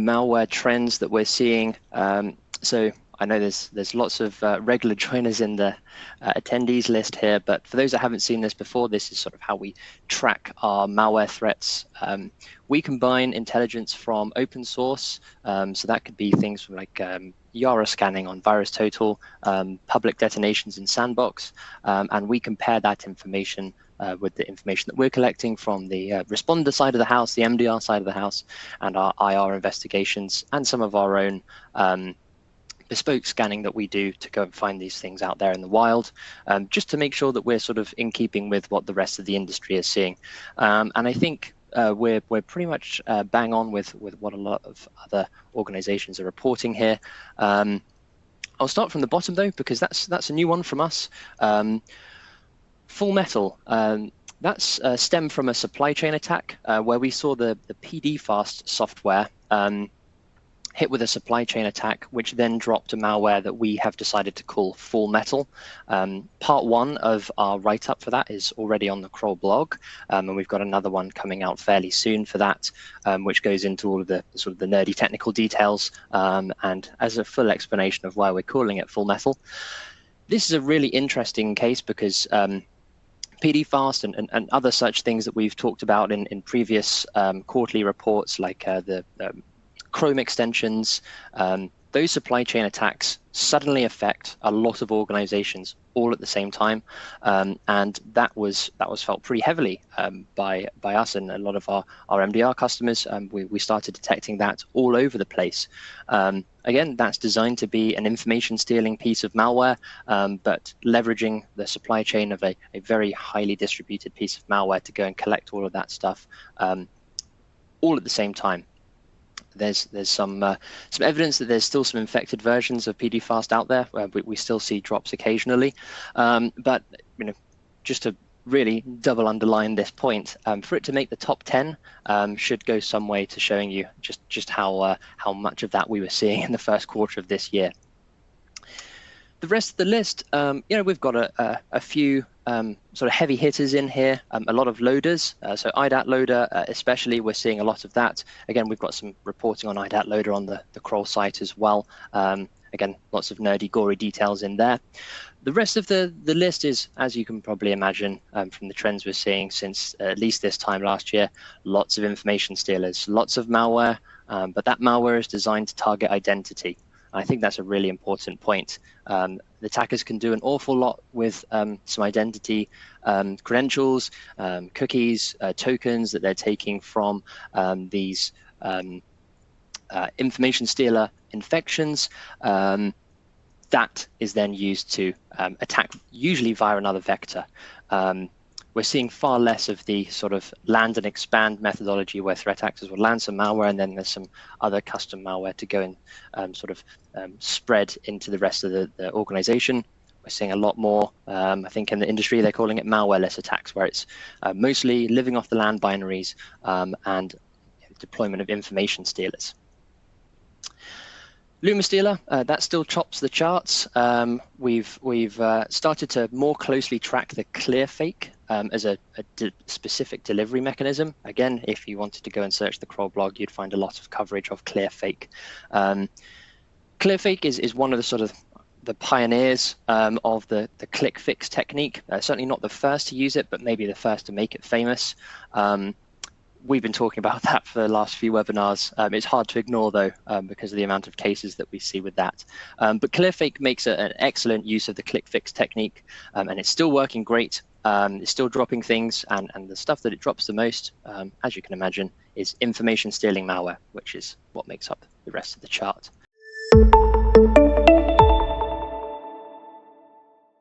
malware trends that we're seeing. So I know there's lots of regular joiners in the attendees list here, but for those that haven't seen this before, this is sort of how we track our malware threats. We combine intelligence from open source, so that could be things like Yara scanning on VirusTotal, public detonations in Sandbox, and we compare that information with the information that we're collecting from the responder side of the house, the MDR side of the house, and our IR investigations, and some of our own bespoke scanning that we do to go and find these things out there in the wild, just to make sure that we're sort of in keeping with what the rest of the industry is seeing. And I think we're pretty much bang on with what a lot of other organizations are reporting here. I'll start from the bottom though, because that's a new one from us. FULLMETAL. That's stemmed from a supply chain attack where we saw the PD-Fast software hit with a supply chain attack, which then dropped a malware that we have decided to call FULLMETAL. Part one of our write-up for that is already on the Kroll blog, and we've got another one coming out fairly soon for that, which goes into all of the sort of the nerdy technical details and as a full explanation of why we're calling it FULLMETAL. This is a really interesting case because PD-Fast and other such things that we've talked about in previous quarterly reports, like the Chrome extensions, those supply chain attacks suddenly affect a lot of organizations all at the same time, and that was felt pretty heavily by us and a lot of our MDR customers. We started detecting that all over the place. Again, that's designed to be an information stealing piece of malware, but leveraging the supply chain of a very highly distributed piece of malware to go and collect all of that stuff all at the same time. There's some evidence that there's still some infected versions of PD-Fast out there. We still see drops occasionally, but just to really double underline this point, for it to make the top 10 should go some way to showing you just how much of that we were seeing in the first quarter of this year. The rest of the list, we've got a few sort of heavy hitters in here, a lot of loaders. So IDATLOADER, especially, we're seeing a lot of that. Again, we've got some reporting on IDATLOADER on the Kroll site as well. Again, lots of nerdy, gory details in there. The rest of the list is, as you can probably imagine from the trends we're seeing since at least this time last year, lots of information stealers, lots of malware, but that malware is designed to target identity. I think that's a really important point. The attackers can do an awful lot with some identity credentials, cookies, tokens that they're taking from these information stealer infections. That is then used to attack, usually via another vector. We're seeing far less of the sort of land and expand methodology where threat actors will land some malware and then there's some other custom malware to go and sort of spread into the rest of the organization. We're seeing a lot more, I think in the industry, they're calling it malwareless attacks, where it's mostly living off the land binaries and deployment of information stealers. Luma Stealer, that still chops the charts. We've started to more closely track the clear fake as a specific delivery mechanism. Again, if you wanted to go and search the Kroll blog, you'd find a lot of coverage of clear fake. Clear fake is one of the sort of the pioneers of the click fix technique. Certainly not the first to use it, but maybe the first to make it famous. We've been talking about that for the last few webinars. It's hard to ignore, though, because of the amount of cases that we see with that. But ClearFake makes an excellent use of the click fix technique, and it's still working great. It's still dropping things, and the stuff that it drops the most, as you can imagine, is information stealing malware, which is what makes up the rest of the chart.